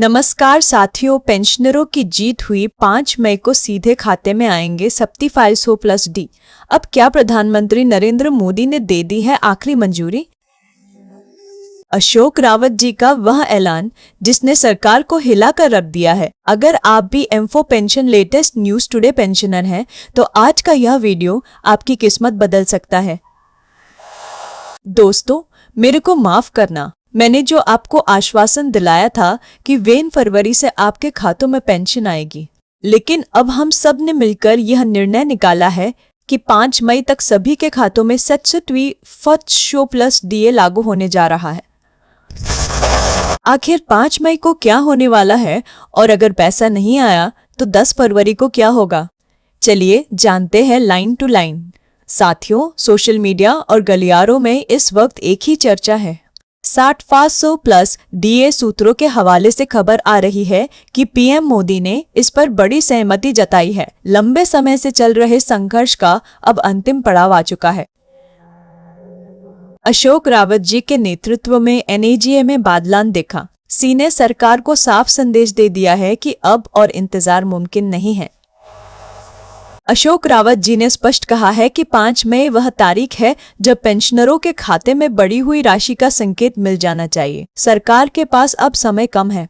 नमस्कार साथियों, पेंशनरों की जीत हुई। 5 मई को सीधे खाते में आएंगे 7500 प्लस डी। अब क्या प्रधानमंत्री नरेंद्र मोदी ने दे दी है आखिरी मंजूरी? अशोक रावत जी का वह ऐलान जिसने सरकार को हिला कर रख दिया है। अगर आप भी M4 pension latest news today pensioner हैं तो आज का यह वीडियो आपकी किस्मत बदल सकता है। दोस्तों, मेरे को माफ करना, मैंने जो आपको आश्वासन दिलाया था कि 1 फरवरी से आपके खातों में पेंशन आएगी, लेकिन अब हम सब ने मिलकर यह निर्णय निकाला है कि 5 मई तक सभी के खातों में 67वीं फर्स्ट शो प्लस डीए लागू होने जा रहा है। आखिर 5 मई को क्या होने वाला है और अगर पैसा नहीं आया तो 10 फरवरी को क्या होगा? चलिए जानते हैं लाइन टू लाइन। साथियों, सोशल मीडिया और गलियारों में इस वक्त एक ही चर्चा है। 6500 प्लस डीए सूत्रों के हवाले से खबर आ रही है कि पीएम मोदी ने इस पर बड़ी सहमति जताई है। लंबे समय से चल रहे संघर्ष का अब अंतिम पड़ाव आ चुका है। अशोक रावत जी के नेतृत्व में एनएजीए में बादलान देखा। सी ने सरकार को साफ संदेश दे दिया है कि अब और इंतजार मुमकिन नहीं है। अशोक रावत जी ने स्पष्ट कहा है कि 5 मई वह तारीख है जब पेंशनरों के खाते में बढ़ी हुई राशि का संकेत मिल जाना चाहिए। सरकार के पास अब समय कम है।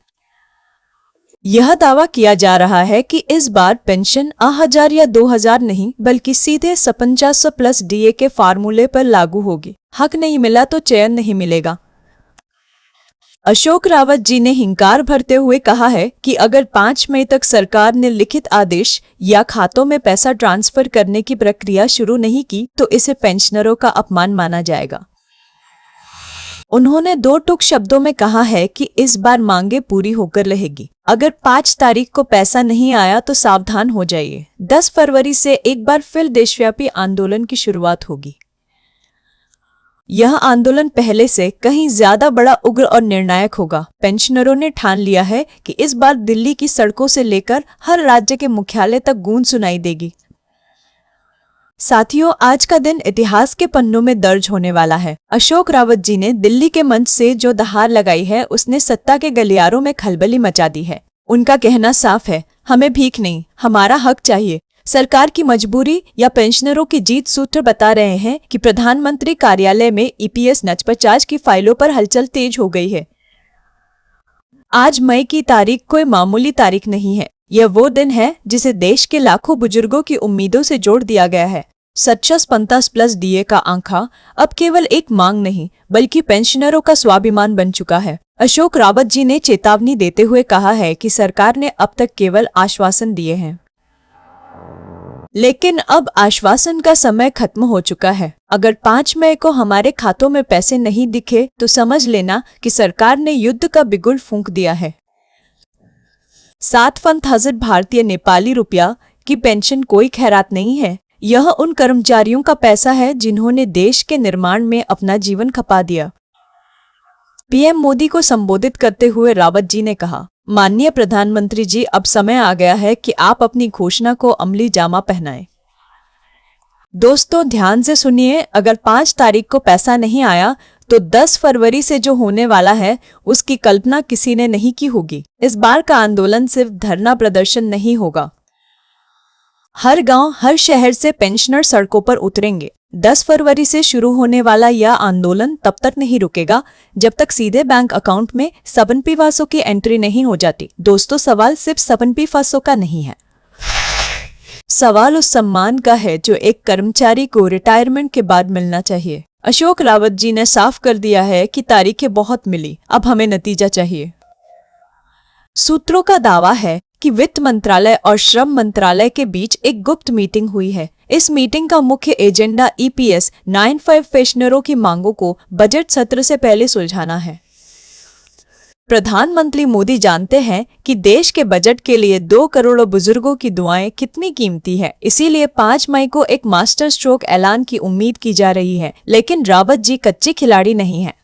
यह दावा किया जा रहा है कि इस बार पेंशन 1000 या 2000 नहीं बल्कि सीधे 5500 प्लस डीए के फार्मूले पर लागू होगी। हक नहीं मिला तो चयन नहीं मिलेगा। अशोक रावत जी ने हिंकार भरते हुए कहा है कि अगर 5 मई तक सरकार ने लिखित आदेश या खातों में पैसा ट्रांसफर करने की प्रक्रिया शुरू नहीं की तो इसे पेंशनरों का अपमान माना जाएगा। उन्होंने 2 टूक शब्दों में कहा है कि इस बार मांगे पूरी होकर रहेगी। अगर 5 तारीख को पैसा नहीं आया तो सावधान हो जाइए। 10 फरवरी से एक बार फिर देशव्यापी आंदोलन की शुरुआत होगी। यह आंदोलन पहले से कहीं ज्यादा बड़ा, उग्र और निर्णायक होगा। पेंशनरों ने ठान लिया है कि इस बार दिल्ली की सड़कों से लेकर हर राज्य के मुख्यालय तक गूंज सुनाई देगी। साथियों, आज का दिन इतिहास के पन्नों में दर्ज होने वाला है। अशोक रावत जी ने दिल्ली के मंच से जो दहाड़ लगाई है उसने सत्ता के गलियारों में खलबली मचा दी है। उनका कहना साफ है, हमें भीख नहीं, हमारा हक चाहिए। सरकार की मजबूरी या पेंशनरों की जीत सूत्र बता रहे हैं कि प्रधानमंत्री कार्यालय में ईपीएस नचपचाज की फाइलों पर हलचल तेज हो गई है। आज मई की तारीख कोई मामूली तारीख नहीं है। यह वो दिन है जिसे देश के लाखों बुजुर्गों की उम्मीदों से जोड़ दिया गया है। 750 प्लस डीए का आंकड़ा अब केवल एक मांग नहीं बल्कि पेंशनरों का स्वाभिमान बन चुका है। अशोक रावत जी ने चेतावनी देते हुए कहा है कि सरकार ने अब तक केवल आश्वासन दिए हैं, लेकिन अब आश्वासन का समय खत्म हो चुका है। अगर 5 मई को हमारे खातों में पैसे नहीं दिखे तो समझ लेना कि सरकार ने युद्ध का बिगुल फूंक दिया है। 7,000 भारतीय नेपाली रुपया की पेंशन कोई खैरात नहीं है। यह उन कर्मचारियों का पैसा है जिन्होंने देश के निर्माण में अपना जीवन खपा दिया। पीएम मोदी को संबोधित करते हुए रावत जी ने कहा, माननीय प्रधानमंत्री जी, अब समय आ गया है कि आप अपनी घोषणा को अमली जामा पहनाएं। दोस्तों, ध्यान से सुनिए। अगर 5 तारीख को पैसा नहीं आया तो 10 फरवरी से जो होने वाला है उसकी कल्पना किसी ने नहीं की होगी। इस बार का आंदोलन सिर्फ धरना प्रदर्शन नहीं होगा। हर गांव, हर शहर से पेंशनर सड़कों पर उतरेंगे। 10 फरवरी से शुरू होने वाला यह आंदोलन तब तक नहीं रुकेगा जब तक सीधे बैंक अकाउंट में 7500 की एंट्री नहीं हो जाती। दोस्तों, सवाल सिर्फ 7500 का नहीं है। सवाल उस सम्मान का है जो एक कर्मचारी को रिटायरमेंट के बाद मिलना चाहिए। अशोक रावत जी ने साफ कर दिया है कि तारीखें बहुत मिली, अब हमें नतीजा चाहिए। सूत्रों का दावा है कि वित्त मंत्रालय और श्रम मंत्रालय के बीच एक गुप्त मीटिंग हुई है। इस मीटिंग का मुख्य एजेंडा ईपीएस 95 पेंशनरों की मांगों को बजट सत्र से पहले सुलझाना है। प्रधानमंत्री मोदी जानते हैं कि देश के बजट के लिए 2 करोड़ बुजुर्गों की दुआएं कितनी कीमती है। इसीलिए 5 मई को एक मास्टर स्ट्रोक ऐलान की उम्मीद की जा रही है। लेकिन रावत जी कच्चे खिलाड़ी नहीं है।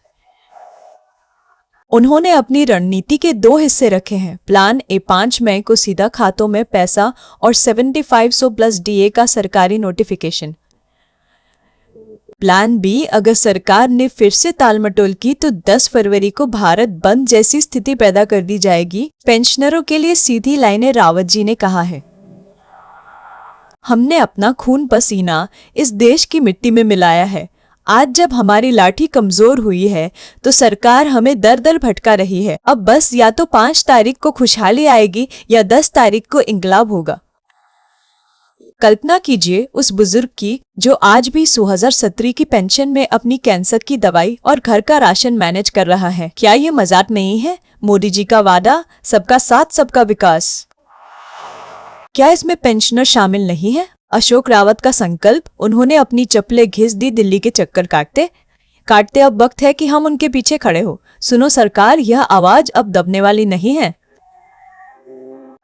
उन्होंने अपनी रणनीति के 2 हिस्से रखे हैं। प्लान ए 5 मई को सीधा खातों में पैसा और 7500 प्लस डीए का सरकारी नोटिफिकेशन। प्लान बी, अगर सरकार ने फिर से टालमटोल की तो 10 फरवरी को भारत बंद जैसी स्थिति पैदा कर दी जाएगी। पेंशनरों के लिए सीधी लाइनें, रावत जी ने कहा है। हमने अपना खून पसीना इस देश की मिट्टी में मिलाया है। आज जब हमारी लाठी कमजोर हुई है तो सरकार हमें दर दर भटका रही है। अब बस या तो 5 तारीख को खुशहाली आएगी या 10 तारीख को इंकलाब होगा। कल्पना कीजिए उस बुजुर्ग की जो आज भी 2017 की पेंशन में अपनी कैंसर की दवाई और घर का राशन मैनेज कर रहा है। क्या ये मजाक नहीं है? मोदी जी का वादा, सबका साथ सबका विकास, क्या इसमें पेंशनर शामिल नहीं है? अशोक रावत का संकल्प, उन्होंने अपनी चप्पलें घिस दी दिल्ली के चक्कर काटते काटते। अब वक्त है कि हम उनके पीछे खड़े हो। सुनो सरकार, यह आवाज अब दबने वाली नहीं है।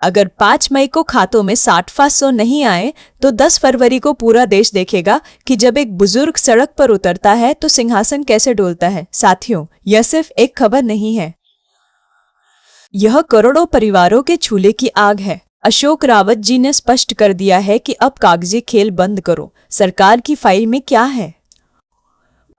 अगर 5 मई को खातों में 60-500 नहीं आए तो 10 फरवरी को पूरा देश देखेगा कि जब एक बुजुर्ग सड़क पर उतरता है तो सिंहासन कैसे डोलता है। साथियों, यह सिर्फ एक खबर नहीं है, यह करोड़ों परिवारों के चूल्हे की आग है। अशोक रावत जी ने स्पष्ट कर दिया है कि अब कागजी खेल बंद करो। सरकार की फाइल में क्या है?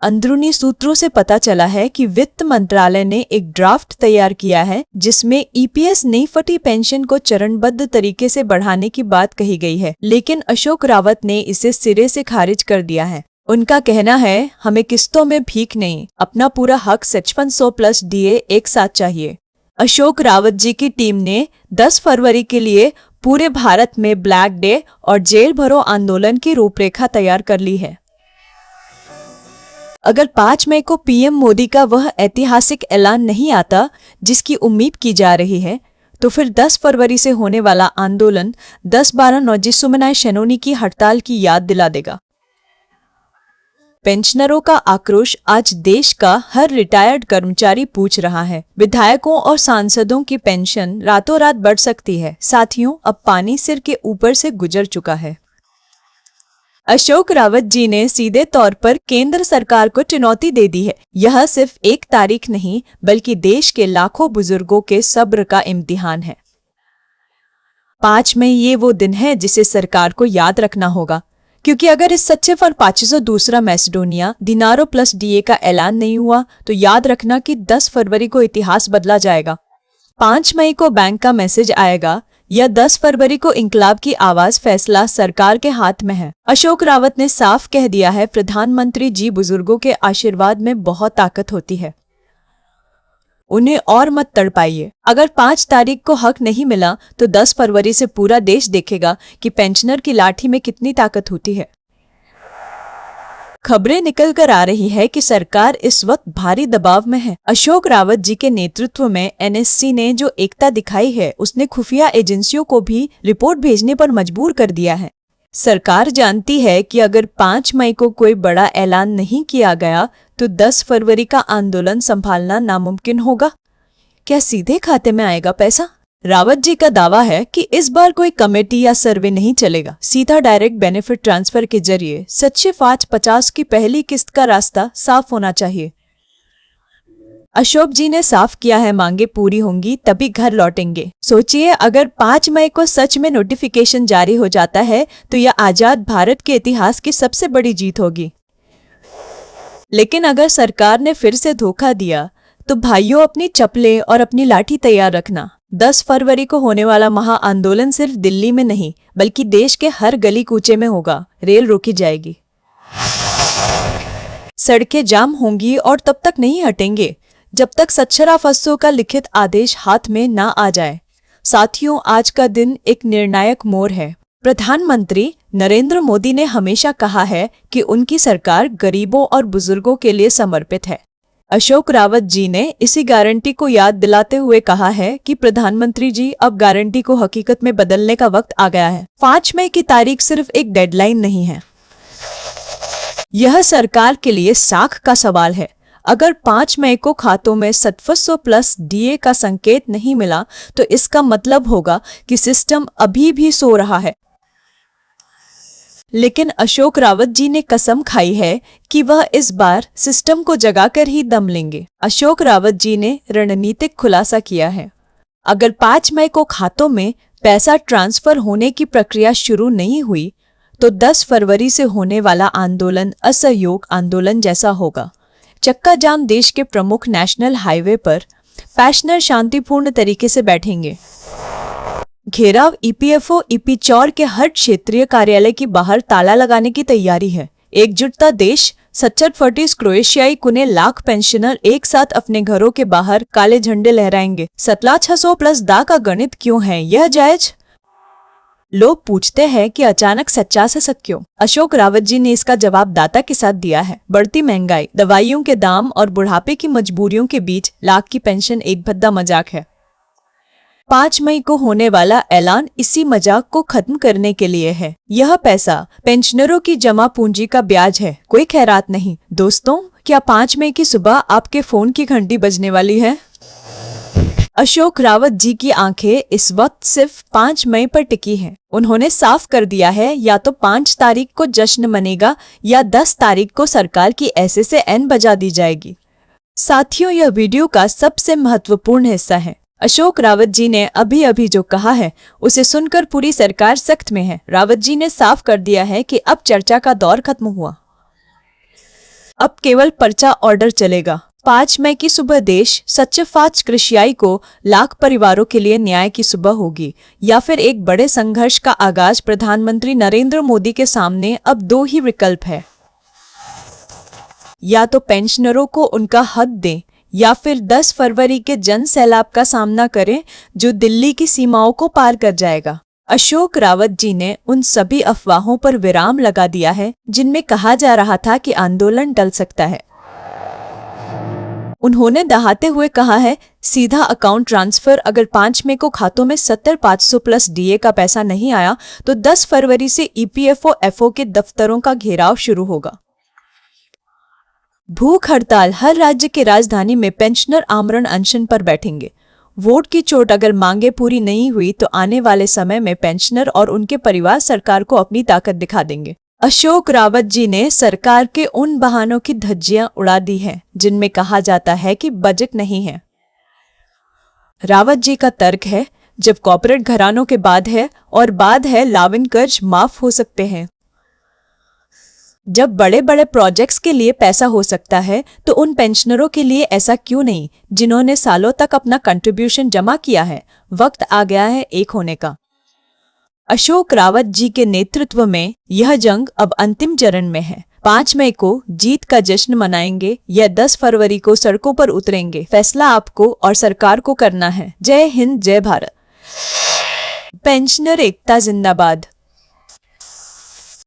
अंदरूनी सूत्रों से पता चला है कि वित्त मंत्रालय ने एक ड्राफ्ट तैयार किया है जिसमें ईपीएस नहीं फटी पेंशन को चरणबद्ध तरीके से बढ़ाने की बात कही गई है, लेकिन अशोक रावत ने इसे सिरे से खारिज कर दिया है। उनका कहना है, हमें किस्तों में भीख नहीं, अपना पूरा हक 5500 प्लस डीए एक साथ चाहिए। अशोक रावत जी की टीम ने 10 फरवरी के लिए पूरे भारत में ब्लैक डे और जेल भरो आंदोलन की रूपरेखा तैयार कर ली है। अगर 5 मई को पीएम मोदी का वह ऐतिहासिक ऐलान नहीं आता जिसकी उम्मीद की जा रही है, तो फिर 10 फरवरी से होने वाला आंदोलन 10-12 नौजिसुमनाय शैनोनी की हड़ताल की याद दिला देगा। पेंशनरों का आक्रोश आज देश का हर रिटायर्ड कर्मचारी पूछ रहा है। विधायकों और सांसदों की पेंशन रातों रात बढ़ सकती है। साथियों, अब पानी सिर के ऊपर से गुजर चुका है। अशोक रावत जी ने सीधे तौर पर केंद्र सरकार को चुनौती दे दी है। यह सिर्फ एक तारीख नहीं, बल्कि देश के लाखों बुजुर्गों के सब्र का इम्तिहान है। 5 मई ये वो दिन है जिसे सरकार को याद रखना होगा, क्योंकि अगर इस सच्चे फर 500 दूसरा मैसेडोनिया दिनारो प्लस डीए का ऐलान नहीं हुआ तो याद रखना कि 10 फरवरी को इतिहास बदला जाएगा। 5 मई को बैंक का मैसेज आएगा या 10 फरवरी को इंकलाब की आवाज, फैसला सरकार के हाथ में है। अशोक रावत ने साफ कह दिया है, प्रधानमंत्री जी, बुजुर्गों के आशीर्वाद में बहुत ताकत होती है, उन्हें और मत तड़पाइए। अगर 5 तारीख को हक नहीं मिला तो 10 फरवरी से पूरा देश देखेगा कि पेंशनर की लाठी में कितनी ताकत होती है। खबरें निकल कर आ रही है कि सरकार इस वक्त भारी दबाव में है। अशोक रावत जी के नेतृत्व में एनएससी ने जो एकता दिखाई है, उसने खुफिया एजेंसियों को भी रिपोर्ट भेजने पर मजबूर कर दिया है। सरकार जानती है कि अगर 5 मई को कोई बड़ा ऐलान नहीं किया गया तो 10 फरवरी का आंदोलन संभालना नामुमकिन होगा। क्या सीधे खाते में आएगा पैसा? रावत जी का दावा है कि इस बार कोई कमेटी या सर्वे नहीं चलेगा, सीधा डायरेक्ट बेनिफिट ट्रांसफर के जरिए सच्चे 550 की पहली किस्त का रास्ता साफ होना चाहिए। अशोक जी ने साफ किया है, मांगे पूरी होंगी तभी घर लौटेंगे। सोचिए, अगर 5 मई को सच में नोटिफिकेशन जारी हो जाता है तो यह आजाद भारत के इतिहास की सबसे बड़ी जीत होगी। लेकिन अगर सरकार ने फिर से धोखा दिया तो भाइयों, अपनी चप्पलें और अपनी लाठी तैयार रखना। 10 फरवरी को होने वाला महा आंदोलन सिर्फ दिल्ली में नहीं, बल्कि देश के हर गली कूचे में होगा। रेल रोकी जाएगी, सड़कें जाम होंगी और तब तक नहीं हटेंगे जब तक सच्चरा फस्सों का लिखित आदेश हाथ में ना आ जाए। साथियों, आज का दिन एक निर्णायक मोड़ है। प्रधानमंत्री नरेंद्र मोदी ने हमेशा कहा है कि उनकी सरकार गरीबों और बुजुर्गों के लिए समर्पित है। अशोक रावत जी ने इसी गारंटी को याद दिलाते हुए कहा है कि प्रधानमंत्री जी, अब गारंटी को हकीकत में बदलने का वक्त आ गया है। 5 मई की तारीख सिर्फ एक डेडलाइन नहीं है, यह सरकार के लिए साख का सवाल है। अगर 5 मई को खातों में 700 प्लस डीए का संकेत नहीं मिला तो इसका मतलब होगा कि सिस्टम अभी भी सो रहा है। लेकिन अशोक रावत जी ने कसम खाई है कि वह इस बार सिस्टम को जगाकर ही दम लेंगे। अशोक रावत जी ने रणनीतिक खुलासा किया है, अगर 5 मई को खातों में पैसा ट्रांसफर होने की प्रक्रिया शुरू नहीं हुई तो 10 फरवरी से होने वाला आंदोलन असहयोग आंदोलन जैसा होगा। चक्का जाम देश के प्रमुख नेशनल हाईवे पर पैशनर शांतिपूर्ण तरीके से बैठेंगे। घेराव ईपीएफओ ईपीचौर के हर क्षेत्रीय कार्यालय के बाहर ताला लगाने की तैयारी है। एकजुटता देश सच्चर फर्टिस क्रोएशियाई कुने लाख पेंशनर एक साथ अपने घरों के बाहर काले झंडे लहराएंगे। 17,600 प्लस दा का गणित क्यों है यह जायज? लोग पूछते हैं कि अचानक 50 क्यों? अशोक रावत जी ने इसका जवाब दाता के साथ दिया है। बढ़ती महंगाई, दवाइयों के दाम और बुढ़ापे की मजबूरियों के बीच लाख की पेंशन एक भद्दा मजाक है। 5 मई को होने वाला ऐलान इसी मजाक को खत्म करने के लिए है। यह पैसा पेंशनरों की जमा पूंजी का ब्याज है, कोई खैरात नहीं। दोस्तों, क्या 5 मई की सुबह आपके फोन की घंटी बजने वाली है? अशोक रावत जी की आंखें इस वक्त सिर्फ 5 मई पर टिकी हैं। उन्होंने साफ कर दिया है या तो 5 तारीख को जश्न मनेगा या 10 तारीख को सरकार की ऐसे से एन बजा दी जाएगी। साथियों, यह वीडियो का सबसे महत्वपूर्ण हिस्सा है। अशोक रावत जी ने अभी जो कहा है उसे सुनकर पूरी सरकार सख्त में है। रावत जी ने साफ कर दिया है कि अब चर्चा का दौर खत्म हुआ, अब केवल पर्चा ऑर्डर चलेगा। 5 मई की सुबह देश सच्चे फाच कृषियाई को लाख परिवारों के लिए न्याय की सुबह होगी या फिर एक बड़े संघर्ष का आगाज। प्रधानमंत्री नरेंद्र मोदी के सामने अब 2 ही विकल्प है, या तो पेंशनरों को उनका हक दें या फिर 10 फरवरी के जन सैलाब का सामना करें जो दिल्ली की सीमाओं को पार कर जाएगा। अशोक रावत जी ने उन सभी अफवाहों पर विराम लगा दिया है जिनमें कहा जा रहा था कि आंदोलन टल सकता है। उन्होंने दहाते हुए कहा है, सीधा अकाउंट ट्रांसफर। अगर 5 मई को खातों में 70,500 प्लस डीए का पैसा नहीं आया तो 10 फरवरी से ईपीएफओ एफओ के दफ्तरों का घेराव शुरू होगा। भूख हड़ताल, हर राज्य की राजधानी में पेंशनर आमरण अनशन पर बैठेंगे। वोट की चोट, अगर मांगे पूरी नहीं हुई तो आने वाले समय में पेंशनर और उनके परिवार सरकार को अपनी ताकत दिखा देंगे। अशोक रावत जी ने सरकार के उन बहानों की धज्जियां उड़ा दी हैं जिनमें कहा जाता है कि बजट नहीं है। रावत जी का तर्क है, जब कॉर्पोरेट घरानों के बाद है लाविन कर्ज माफ हो सकते हैं। जब बड़े बड़े प्रोजेक्ट्स के लिए पैसा हो सकता है तो उन पेंशनरों के लिए ऐसा क्यों नहीं जिन्होंने सालों तक अपना कंट्रीब्यूशन जमा किया है? वक्त आ गया है एक होने का। अशोक रावत जी के नेतृत्व में यह जंग अब अंतिम चरण में है। 5 मई को जीत का जश्न मनाएंगे या 10 फरवरी को सड़कों पर उतरेंगे, फैसला आपको और सरकार को करना है। जय हिंद, जय भारत। पेंशनर एकता जिंदाबाद।